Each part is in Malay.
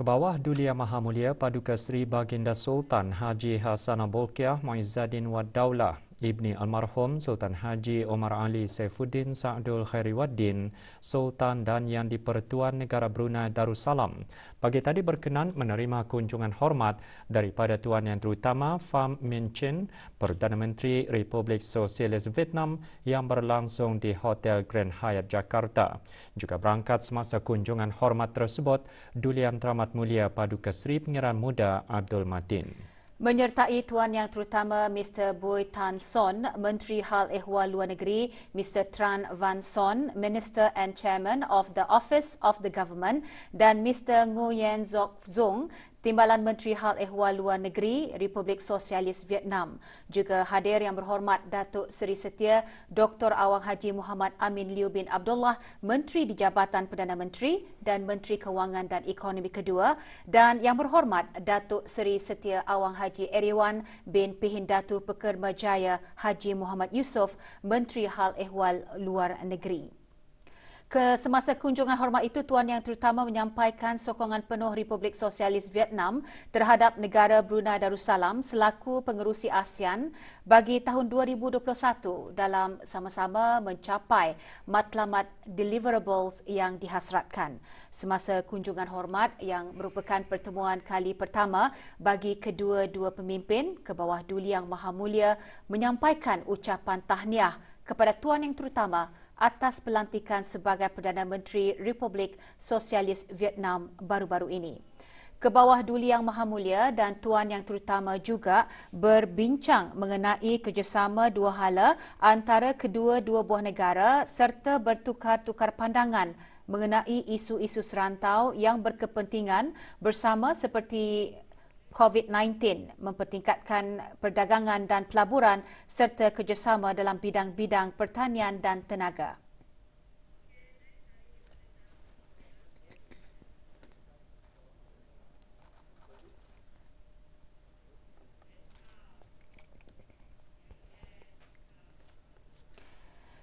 Kebawah Duli Yang Maha Mulia Paduka Seri Baginda Sultan Haji Hassanah Bolkiah Muizzaddin Wad Daulah Ibni Almarhum Sultan Haji Omar Ali Saifuddin Sa'dul Khairiwaddin Sultan dan Yang di-Pertuan Negara Brunei Darussalam pagi tadi berkenan menerima kunjungan hormat daripada Tuan Yang Terutama Pham Minh Chinh, Perdana Menteri Republik Sosialis Vietnam yang berlangsung di Hotel Grand Hyatt Jakarta. Juga berangkat semasa kunjungan hormat tersebut Duli Yang Teramat Mulia Paduka Seri Pangeran Muda Abdul Matin. Menyertai Tuan Yang Terutama Mr. Boy Tan Son, Menteri Hal Ehwal Luar Negeri Mr. Tran Van Son, Minister and Chairman of the Office of the Government dan Mr. Nguyen Zoc Zong, Timbalan Menteri Hal Ehwal Luar Negeri Republik Sosialis Vietnam. Juga hadir Yang Berhormat Datuk Seri Setia Dr. Awang Haji Muhammad Amin Liu bin Abdullah, Menteri di Jabatan Perdana Menteri dan Menteri Kewangan dan Ekonomi Kedua, dan Yang Berhormat Datuk Seri Setia Awang Haji Eriwan bin Pihindatu Pekermajaya Haji Muhammad Yusof, Menteri Hal Ehwal Luar Negeri. Semasa kunjungan hormat itu, Tuan Yang Terutama menyampaikan sokongan penuh Republik Sosialis Vietnam terhadap negara Brunei Darussalam selaku pengerusi ASEAN bagi tahun 2021 dalam sama-sama mencapai matlamat deliverables yang dihasratkan. Semasa kunjungan hormat yang merupakan pertemuan kali pertama bagi kedua-dua pemimpin, Kebawah Duli Yang Maha Mulia menyampaikan ucapan tahniah kepada Tuan Yang Terutama atas pelantikan sebagai Perdana Menteri Republik Sosialis Vietnam baru-baru ini. Kebawah Duli Yang Maha Mulia dan Tuan Yang Terutama juga berbincang mengenai kerjasama dua hala antara kedua-dua buah negara serta bertukar-tukar pandangan mengenai isu-isu serantau yang berkepentingan bersama seperti COVID-19, mempertingkatkan perdagangan dan pelaburan serta kerjasama dalam bidang-bidang pertanian dan tenaga.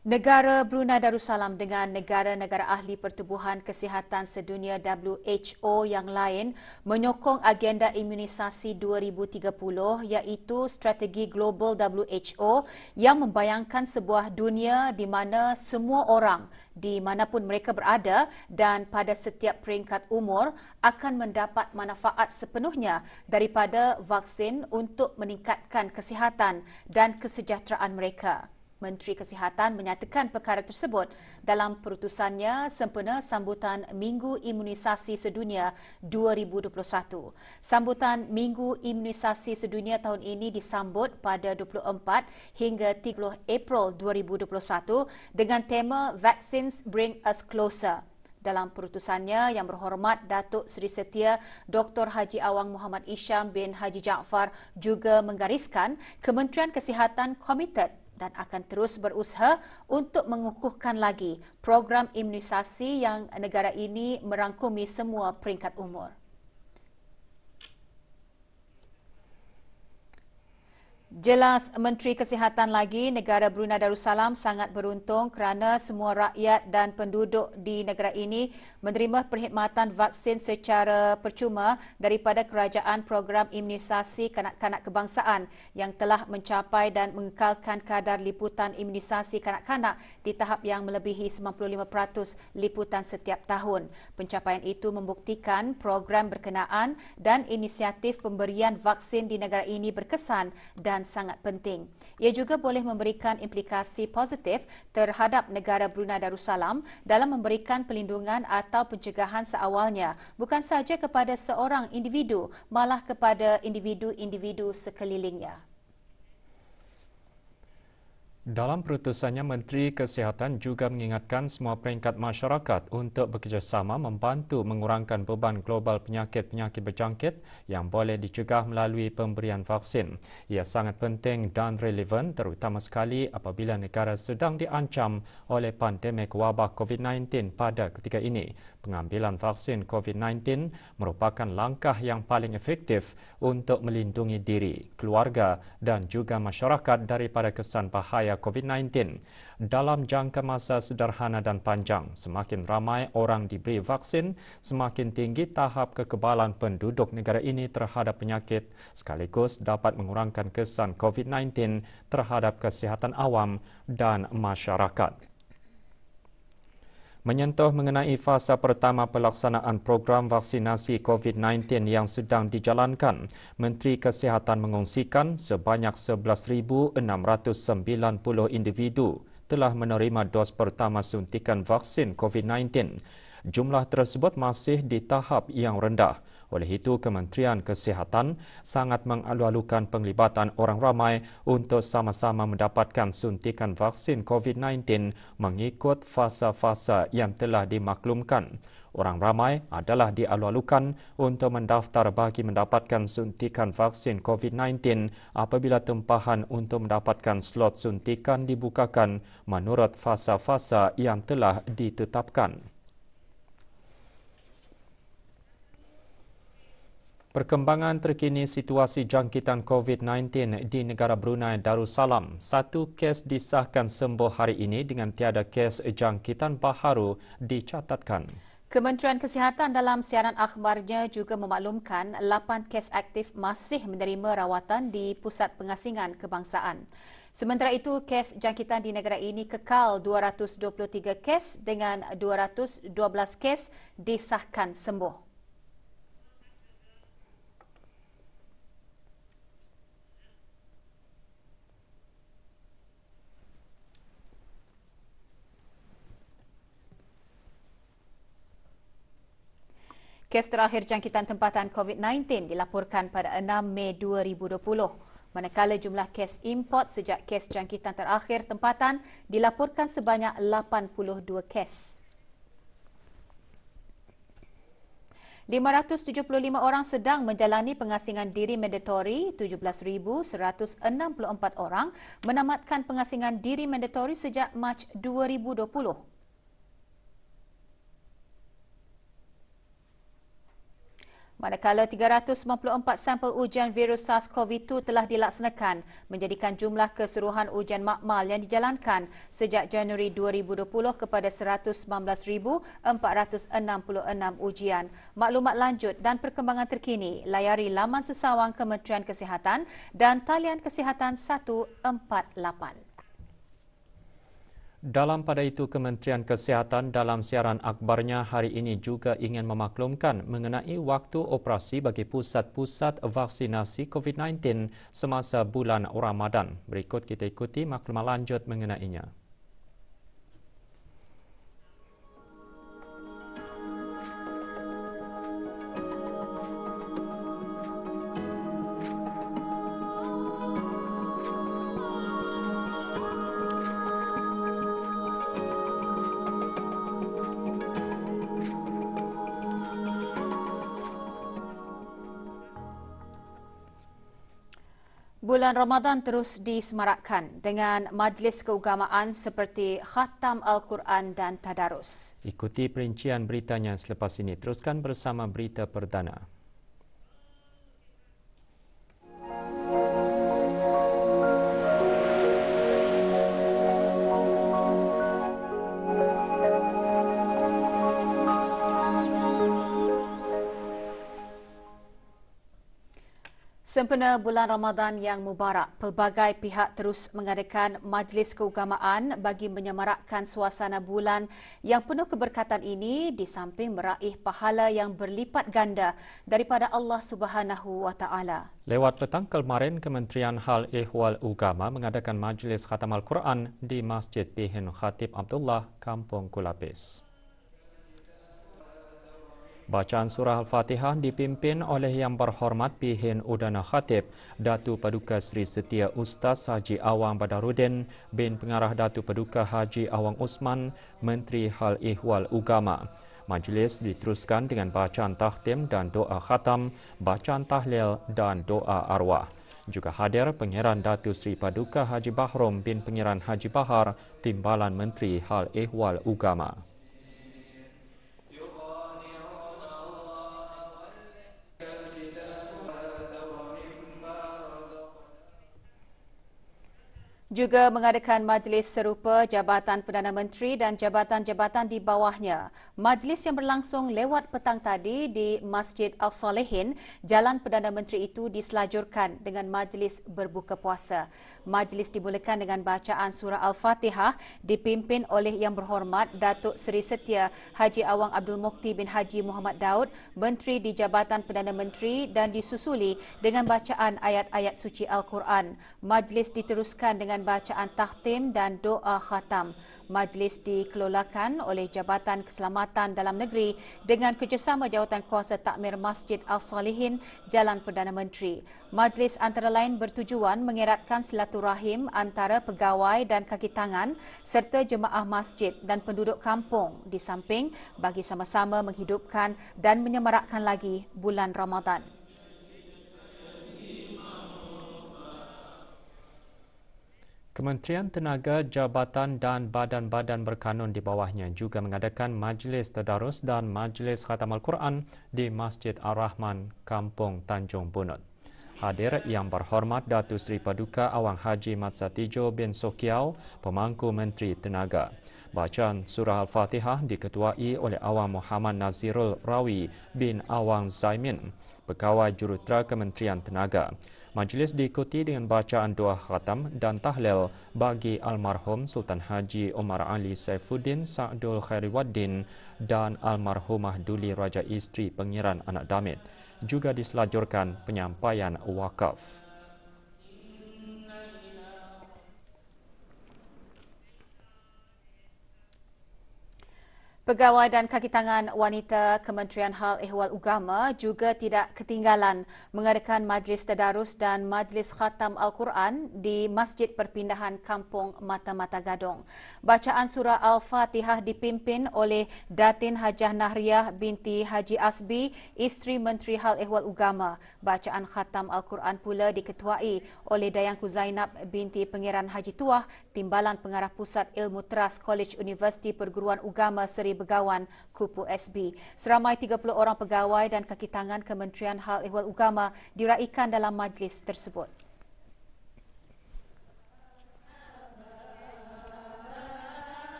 Negara Brunei Darussalam dengan negara-negara ahli Pertubuhan Kesihatan Sedunia WHO yang lain menyokong agenda imunisasi 2030 iaitu strategi global WHO yang membayangkan sebuah dunia di mana semua orang di manapun mereka berada dan pada setiap peringkat umur akan mendapat manfaat sepenuhnya daripada vaksin untuk meningkatkan kesihatan dan kesejahteraan mereka. Menteri Kesihatan menyatakan perkara tersebut dalam perutusannya sempena sambutan Minggu Imunisasi Sedunia 2021. Sambutan Minggu Imunisasi Sedunia tahun ini disambut pada 24 hingga 30 April 2021 dengan tema Vaccines Bring Us Closer. Dalam perutusannya, Yang Berhormat Datuk Seri Setia Dr. Haji Awang Muhammad Isham bin Haji Jaafar juga menggariskan Kementerian Kesihatan komited dan akan terus berusaha untuk mengukuhkan lagi program imunisasi yang negara ini merangkumi semua peringkat umur. Jelas Menteri Kesihatan lagi, negara Brunei Darussalam sangat beruntung kerana semua rakyat dan penduduk di negara ini menerima perkhidmatan vaksin secara percuma daripada kerajaan program imunisasi kanak-kanak kebangsaan yang telah mencapai dan mengekalkan kadar liputan imunisasi kanak-kanak di tahap yang melebihi 95% liputan setiap tahun. Pencapaian itu membuktikan program berkenaan dan inisiatif pemberian vaksin di negara ini berkesan dan sangat penting. Ia juga boleh memberikan implikasi positif terhadap negara Brunei Darussalam dalam memberikan perlindungan atau pencegahan seawalnya bukan sahaja kepada seorang individu, malah kepada individu-individu sekelilingnya. Dalam perutusannya, Menteri Kesihatan juga mengingatkan semua peringkat masyarakat untuk bekerjasama membantu mengurangkan beban global penyakit-penyakit berjangkit yang boleh dicegah melalui pemberian vaksin. Ia sangat penting dan relevan terutama sekali apabila negara sedang diancam oleh pandemik wabak COVID-19 pada ketika ini. Pengambilan vaksin COVID-19 merupakan langkah yang paling efektif untuk melindungi diri, keluarga dan juga masyarakat daripada kesan bahaya COVID-19. Dalam jangka masa sederhana dan panjang, semakin ramai orang diberi vaksin, semakin tinggi tahap kekebalan penduduk negara ini terhadap penyakit, sekaligus dapat mengurangkan kesan COVID-19 terhadap kesihatan awam dan masyarakat. Menyentuh mengenai fasa pertama pelaksanaan program vaksinasi COVID-19 yang sedang dijalankan, Menteri Kesihatan mengongsikan sebanyak 11,690 individu telah menerima dos pertama suntikan vaksin COVID-19. Jumlah tersebut masih di tahap yang rendah. Oleh itu, Kementerian Kesihatan sangat mengalu-alukan penglibatan orang ramai untuk sama-sama mendapatkan suntikan vaksin COVID-19 mengikut fasa-fasa yang telah dimaklumkan. Orang ramai adalah dialu-alukan untuk mendaftar bagi mendapatkan suntikan vaksin COVID-19 apabila tempahan untuk mendapatkan slot suntikan dibukakan menurut fasa-fasa yang telah ditetapkan. Perkembangan terkini situasi jangkitan COVID-19 di negara Brunei Darussalam. 1 kes disahkan sembuh hari ini dengan tiada kes jangkitan baharu dicatatkan. Kementerian Kesihatan dalam siaran akhbarnya juga memaklumkan 8 kes aktif masih menerima rawatan di Pusat Pengasingan Kebangsaan. Sementara itu, kes jangkitan di negara ini kekal 223 kes dengan 212 kes disahkan sembuh. Kes terakhir jangkitan tempatan COVID-19 dilaporkan pada 6 Mei 2020, manakala jumlah kes import sejak kes jangkitan terakhir tempatan dilaporkan sebanyak 82 kes. 575 orang sedang menjalani pengasingan diri mandatori, 17,164 orang menamatkan pengasingan diri mandatori sejak Mac 2020. Manakala 394 sampel ujian virus SARS-CoV-2 telah dilaksanakan, menjadikan jumlah keseluruhan ujian makmal yang dijalankan sejak Januari 2020 kepada 119,466 ujian. Maklumat lanjut dan perkembangan terkini, layari laman sesawang Kementerian Kesihatan dan talian Kesihatan 148. Dalam pada itu, Kementerian Kesihatan dalam siaran akhbarnya hari ini juga ingin memaklumkan mengenai waktu operasi bagi pusat-pusat vaksinasi COVID-19 semasa bulan Ramadan. Berikut kita ikuti maklumat lanjut mengenainya. Bulan Ramadan terus disemarakkan dengan majlis keagamaan seperti Khatam Al-Quran dan Tadarus. Ikuti perincian beritanya selepas ini. Teruskan bersama berita perdana. Sempena bulan Ramadan yang mubarak, pelbagai pihak terus mengadakan majlis keagamaan bagi menyemarakkan suasana bulan yang penuh keberkatan ini di samping meraih pahala yang berlipat ganda daripada Allah Subhanahu wa Taala. Lewat petang kemarin, Kementerian Hal Ehwal Ugama mengadakan majlis khatam Al-Quran di Masjid Pihin Khatib Abdullah, Kampung Kulapis. Bacaan surah Al-Fatihah dipimpin oleh Yang Berhormat Pihin Udana Khatib, Datu Paduka Sri Setia Ustaz Haji Awang Badarudin bin Pengarah Datu Paduka Haji Awang Usman, Menteri Hal Ehwal Ugama. Majlis diteruskan dengan bacaan takhtim dan doa khatam, bacaan tahlil dan doa arwah. Juga hadir Pengeran Datu Sri Paduka Haji Bahrom bin Pengeran Haji Bahar, Timbalan Menteri Hal Ehwal Ugama. juga mengadakan majlis serupa Jabatan Perdana Menteri dan jabatan-jabatan di bawahnya. Majlis yang berlangsung lewat petang tadi di Masjid Al-Salihin, Jalan Perdana Menteri itu diselajurkan dengan majlis berbuka puasa. Majlis dimulakan dengan bacaan surah Al-Fatihah dipimpin oleh Yang Berhormat Datuk Seri Setia Haji Awang Abdul Mukti bin Haji Muhammad Daud, Menteri di Jabatan Perdana Menteri, dan disusuli dengan bacaan ayat-ayat suci Al-Quran. Majlis diteruskan dengan bacaan takhtim dan doa khatam. Majlis dikelolakan oleh Jabatan Keselamatan Dalam Negeri dengan kerjasama Jawatan Kuasa Takmir Masjid Al-Salihin, Jalan Perdana Menteri. Majlis antara lain bertujuan mengeratkan silaturahim antara pegawai dan kaki tangan serta jemaah masjid dan penduduk kampung, di samping bagi sama-sama menghidupkan dan menyemarakkan lagi bulan Ramadan. Kementerian Tenaga, Jabatan dan badan-badan berkanun di bawahnya juga mengadakan majlis tadarus dan majlis khatam Al-Quran di Masjid Ar-Rahman, Kampung Tanjung Bunut. Hadir Yang Berhormat Datuk Seri Paduka Awang Haji Mat Satijo bin Sokiau, Pemangku Menteri Tenaga. Bacaan surah Al-Fatihah diketuai oleh Awang Muhammad Nazirul Rawi bin Awang Zaimin, Pegawai Jurutera Kementerian Tenaga. Majlis diikuti dengan bacaan doa khatam dan tahlil bagi almarhum Sultan Haji Omar Ali Saifuddin Sa'dul Khairiwaddin dan almarhumah Duli Raja Isteri Pengiran Anak Damit. Juga diselajurkan penyampaian wakaf. Pegawai dan kaki tangan wanita Kementerian Hal Ehwal Agama juga tidak ketinggalan mengadakan majlis tadarus dan majlis khatam Al-Quran di Masjid Perpindahan Kampung Mata-Mata Gadong. Bacaan surah Al-Fatihah dipimpin oleh Datin Hajah Nahriah binti Haji Asbi, isteri Menteri Hal Ehwal Agama. Bacaan khatam Al-Quran pula diketuai oleh Dayangku Zainab binti Pangeran Haji Tuah, Timbalan Pengarah Pusat Ilmu Teras College Universiti Perguruan Agama Seri Begawan Kupu SB. Seramai 30 orang pegawai dan kaki tangan Kementerian Hal Ehwal Agama diraikan dalam majlis tersebut.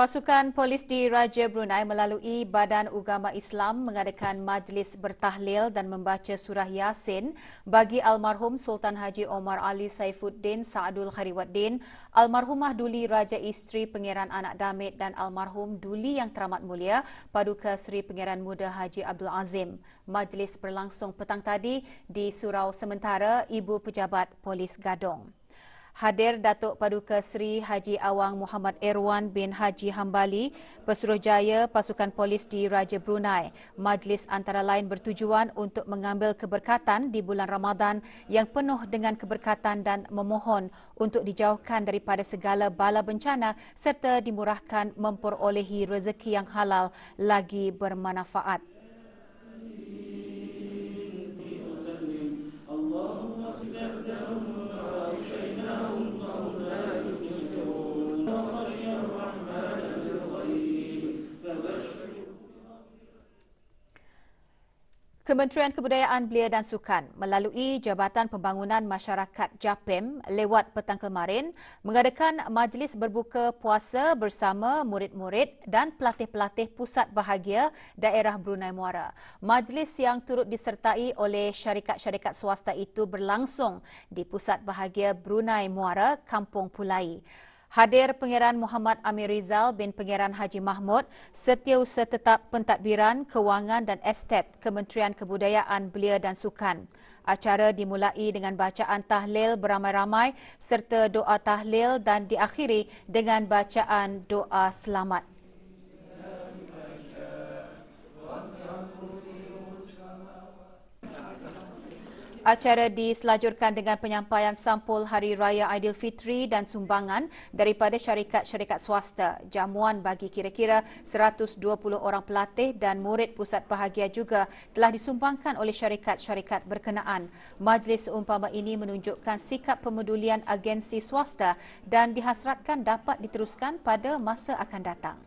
Pasukan polis di Raja Brunei melalui Badan Ugama Islam mengadakan majlis bertahlil dan membaca surah Yasin bagi almarhum Sultan Haji Omar Ali Saifuddin Sa'dul Khairiwaddin, almarhumah Duli Raja Isteri Pengiran Anak Damit dan almarhum Duli Yang Teramat Mulia Paduka Seri Pengiran Muda Haji Abdul Azim. Majlis berlangsung petang tadi di Surau Sementara Ibu Pejabat Polis Gadong. Hadir Datuk Paduka Seri Haji Awang Muhammad Erwan bin Haji Hambali, Pesuruhjaya Pasukan Polis di Raja Brunei. Majlis antara lain bertujuan untuk mengambil keberkatan di bulan Ramadan yang penuh dengan keberkatan dan memohon untuk dijauhkan daripada segala bala bencana serta dimurahkan memperolehi rezeki yang halal lagi bermanfaat. Kementerian Kebudayaan Belia dan Sukan melalui Jabatan Pembangunan Masyarakat JAPEM lewat petang kemarin mengadakan majlis berbuka puasa bersama murid-murid dan pelatih-pelatih Pusat Bahagia Daerah Brunei Muara. Majlis yang turut disertai oleh syarikat-syarikat swasta itu berlangsung di Pusat Bahagia Brunei Muara, Kampung Pulai. Hadir Pengiran Muhammad Amir Rizal bin Pengiran Haji Mahmud, Setiausaha Tetap Pentadbiran, Kewangan dan Estet Kementerian Kebudayaan Belia dan Sukan. Acara dimulai dengan bacaan tahlil beramai-ramai serta doa tahlil dan diakhiri dengan bacaan doa selamat. Acara diselajurkan dengan penyampaian sampul Hari Raya Aidilfitri dan sumbangan daripada syarikat-syarikat swasta. Jamuan bagi kira-kira 120 orang pelatih dan murid Pusat Bahagia juga telah disumbangkan oleh syarikat-syarikat berkenaan. Majlis seumpama ini menunjukkan sikap pemedulian agensi swasta dan dihasratkan dapat diteruskan pada masa akan datang.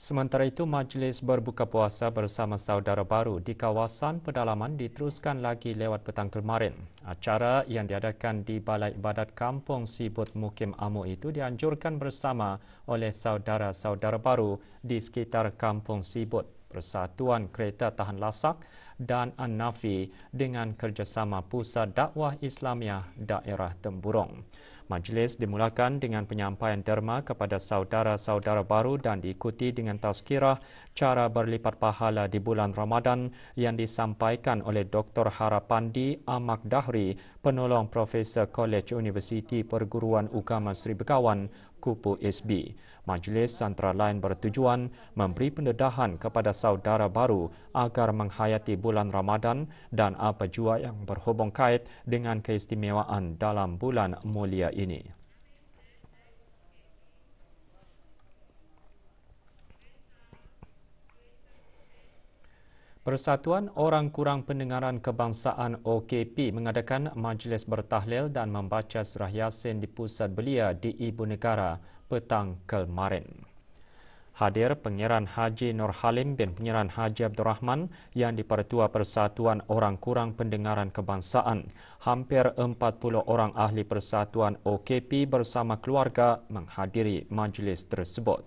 Sementara itu, majlis berbuka puasa bersama saudara baru di kawasan pedalaman diteruskan lagi lewat petang kemarin. Acara yang diadakan di Balai Ibadat Kampung Sibut Mukim Amuk itu dianjurkan bersama oleh saudara-saudara baru di sekitar Kampung Sibut, Persatuan Kereta Tahan Lasak dan An-Nafi dengan kerjasama Pusat Dakwah Islamiah Daerah Temburong. Majlis dimulakan dengan penyampaian derma kepada saudara-saudara baru dan diikuti dengan tazkirah cara berlipat pahala di bulan Ramadan yang disampaikan oleh Dr. Harapandi Amak Dahri, penolong Profesor Kolej Universiti Perguruan Ugama Seri Begawan, Kupu SB. Majlis antara lain bertujuan memberi pendedahan kepada saudara baru agar menghayati bulan Ramadan dan apa jua yang berhubung kait dengan keistimewaan dalam bulan mulia ini. Persatuan Orang Kurang Pendengaran Kebangsaan OKP mengadakan majlis bertahlil dan membaca surah Yasin di Pusat Belia di Ibu Negara petang kemarin. Hadir Pengiran Haji Nur Halim bin Pengiran Haji Abdul Rahman yang dipertua Persatuan Orang Kurang Pendengaran Kebangsaan. Hampir 40 orang ahli Persatuan OKP bersama keluarga menghadiri majlis tersebut.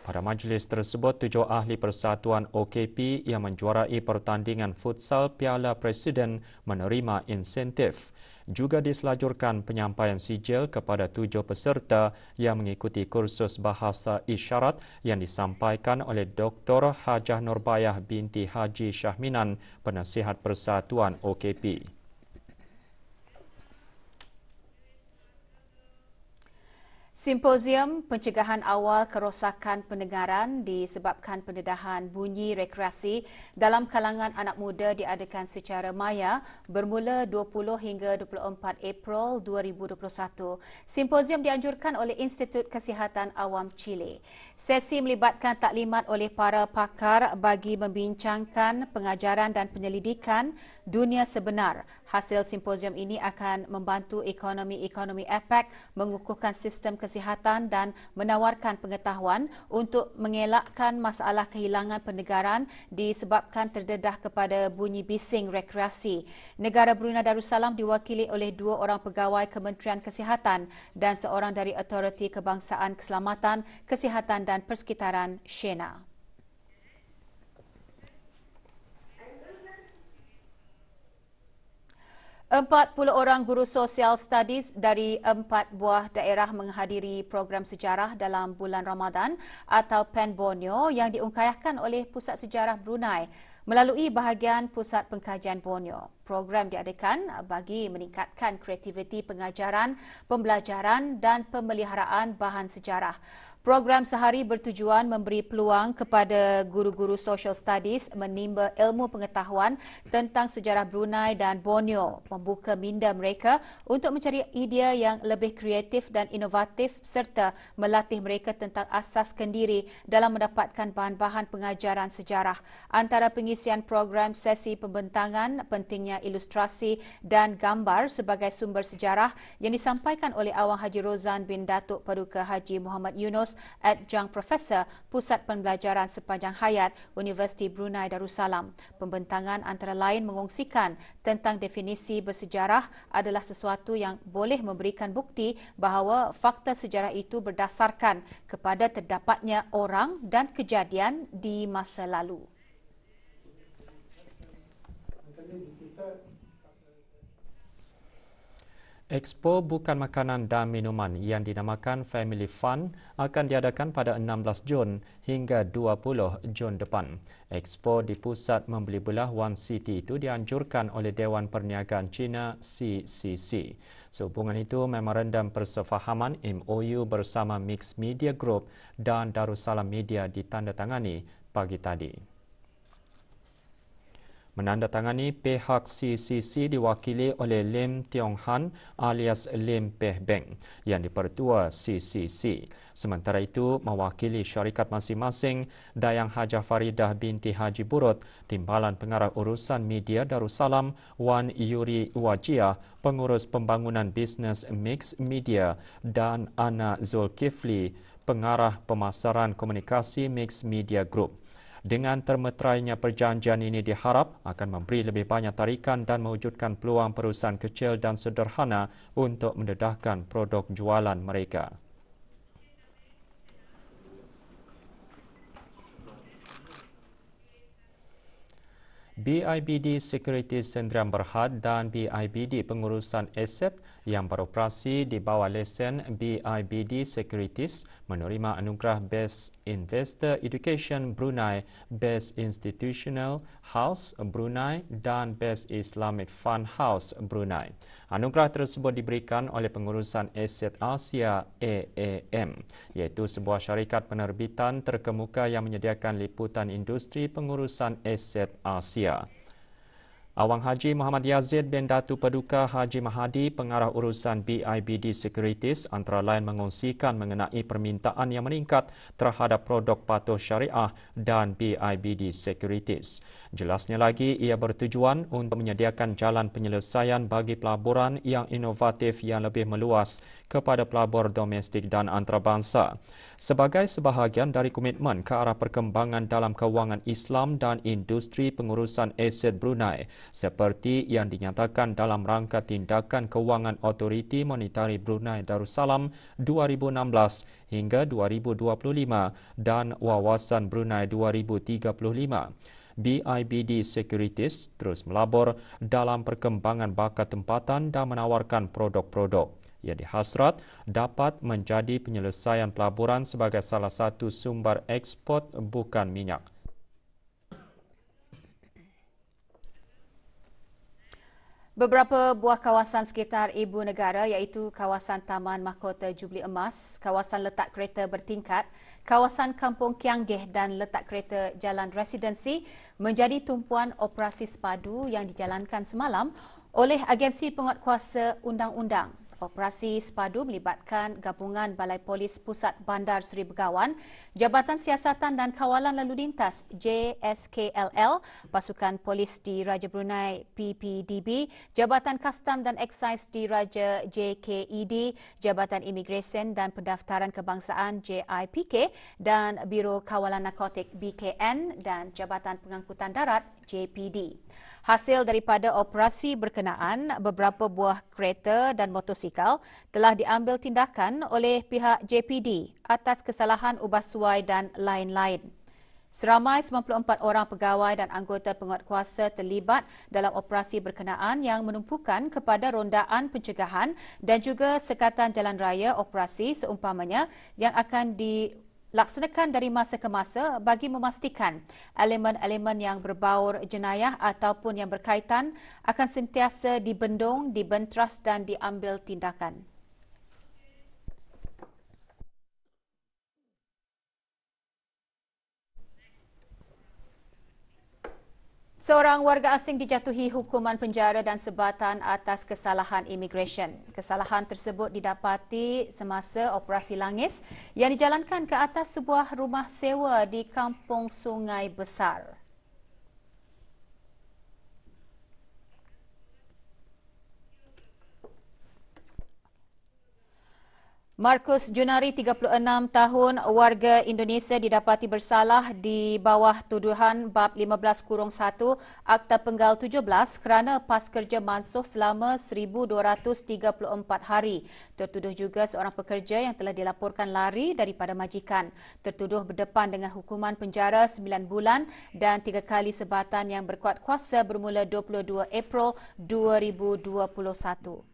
Pada majlis tersebut, 7 ahli Persatuan OKP yang menjuarai pertandingan futsal Piala Presiden menerima insentif. Juga diselajurkan penyampaian sijil kepada 7 peserta yang mengikuti kursus bahasa isyarat yang disampaikan oleh Dr. Hajah Nurbayah binti Haji Syahminan, penasihat Persatuan OKP. Simposium pencegahan awal kerosakan pendengaran disebabkan pendedahan bunyi rekreasi dalam kalangan anak muda diadakan secara maya bermula 20 hingga 24 April 2021. Simposium dianjurkan oleh Institut Kesihatan Awam Chile. Sesi melibatkan taklimat oleh para pakar bagi membincangkan pengajaran dan penyelidikan dunia sebenar. Hasil simposium ini akan membantu ekonomi APEC mengukuhkan sistem kesihatan dan menawarkan pengetahuan untuk mengelakkan masalah kehilangan pendengaran disebabkan terdedah kepada bunyi bising rekreasi. Negara Brunei Darussalam diwakili oleh 2 orang pegawai Kementerian Kesihatan dan seorang dari Autoriti Kebangsaan Keselamatan, Kesihatan dan Persekitaran SHENA. 40 orang guru sosial studies dari 4 buah daerah menghadiri program sejarah dalam bulan Ramadan atau PEN Borneo yang diungkayahkan oleh Pusat Sejarah Brunei melalui bahagian Pusat Pengkajian Borneo. Program diadakan bagi meningkatkan kreativiti pengajaran, pembelajaran dan pemeliharaan bahan sejarah. Program sehari bertujuan memberi peluang kepada guru-guru social studies menimba ilmu pengetahuan tentang sejarah Brunei dan Borneo, membuka minda mereka untuk mencari idea yang lebih kreatif dan inovatif serta melatih mereka tentang asas kendiri dalam mendapatkan bahan-bahan pengajaran sejarah. Antara pengisian program sesi pembentangan pentingnya ilustrasi dan gambar sebagai sumber sejarah yang disampaikan oleh Awang Haji Rozan bin Datuk Paduka Haji Muhammad Yunus, Adjunct Profesor Pusat Pembelajaran Sepanjang Hayat Universiti Brunei Darussalam. Pembentangan antara lain mengongsikan tentang definisi bersejarah adalah sesuatu yang boleh memberikan bukti bahawa fakta sejarah itu berdasarkan kepada terdapatnya orang dan kejadian di masa lalu. Expo Bukan Makanan dan Minuman yang dinamakan Family Fun akan diadakan pada 16 Jun hingga 20 Jun depan. Expo di pusat membeli belah One City itu dianjurkan oleh Dewan Perniagaan China CCC. Sehubungan itu, memorandum persefahaman MOU bersama Mix Media Group dan Darussalam Media ditandatangani pagi tadi. menandatangani pihak CCC diwakili oleh Lim Tiong Han alias Lim Peh Beng yang dipertua CCC. Sementara itu, mewakili syarikat masing-masing, Dayang Hajah Faridah binti Haji Burut, Timbalan Pengarah Urusan Media Darussalam, Wan Yuri Wajia, Pengurus Pembangunan Bisnes Mix Media dan Ana Zulkifli, Pengarah Pemasaran Komunikasi Mix Media Group. Dengan termeterainya perjanjian ini diharap akan memberi lebih banyak tarikan dan mewujudkan peluang perusahaan kecil dan sederhana untuk mendedahkan produk jualan mereka. BIBD Securities Sdn Berhad dan BIBD Pengurusan Aset yang beroperasi di bawah lesen BIBD Securities menerima anugerah Best Investor Education Brunei, Best Institutional House Brunei dan Best Islamic Fund House Brunei. Anugerah tersebut diberikan oleh Pengurusan Aset Asia AAM, iaitu sebuah syarikat penerbitan terkemuka yang menyediakan liputan industri pengurusan aset Asia. Awang Haji Muhammad Yazid bin Datu Paduka Haji Mahadi, Pengarah Urusan BIBD Securities, antara lain mengongsikan mengenai permintaan yang meningkat terhadap produk patuh syariah dan BIBD Securities. Jelasnya lagi, ia bertujuan untuk menyediakan jalan penyelesaian bagi pelaburan yang inovatif yang lebih meluas kepada pelabur domestik dan antarabangsa. Sebagai sebahagian dari komitmen ke arah perkembangan dalam kewangan Islam dan industri pengurusan aset Brunei, seperti yang dinyatakan dalam rangka tindakan kewangan Otoriti Monetari Brunei Darussalam 2016 hingga 2025 dan Wawasan Brunei 2035. BIBD Securities terus melabur dalam perkembangan bakat tempatan dan menawarkan produk-produk yang dihasrat dapat menjadi penyelesaian pelaburan sebagai salah satu sumber ekspor bukan minyak. Beberapa buah kawasan sekitar ibu negara iaitu kawasan Taman Mahkota Jubli Emas, kawasan letak kereta bertingkat, kawasan Kampung Kianggeh dan letak kereta Jalan Residensi menjadi tumpuan operasi sepadu yang dijalankan semalam oleh Agensi Penguatkuasa Undang-Undang. Operasi sepadu melibatkan gabungan Balai Polis Pusat Bandar Seri Begawan, Jabatan Siasatan dan Kawalan Lalu Lintas JSKLL, Pasukan Polis di Raja Brunei PPDB, Jabatan Kastam dan Eksais di Raja JKED, Jabatan Imigresen dan Pendaftaran Kebangsaan JIPK dan Biro Kawalan Narkotik BKN dan Jabatan Pengangkutan Darat JPD. Hasil daripada operasi berkenaan, beberapa buah kereta dan motosikal telah diambil tindakan oleh pihak JPD atas kesalahan ubah suai dan lain-lain. Seramai 94 orang pegawai dan anggota penguatkuasa terlibat dalam operasi berkenaan yang menumpukan kepada rondaan pencegahan dan juga sekatan jalan raya operasi seumpamanya yang akan dilaksanakan dari masa ke masa bagi memastikan elemen-elemen yang berbaur jenayah ataupun yang berkaitan akan sentiasa dibendung, dibentras dan diambil tindakan. Seorang warga asing dijatuhi hukuman penjara dan sebatan atas kesalahan imigresen. Kesalahan tersebut didapati semasa operasi langis yang dijalankan ke atas sebuah rumah sewa di Kampung Sungai Besar. Markus Junari, 36 tahun, warga Indonesia didapati bersalah di bawah tuduhan bab 15-1 Akta Penggal 17 kerana pas kerja mansuh selama 1,234 hari. Tertuduh juga seorang pekerja yang telah dilaporkan lari daripada majikan. Tertuduh berdepan dengan hukuman penjara 9 bulan dan 3 kali sebatan yang berkuat kuasa bermula 22 April 2021.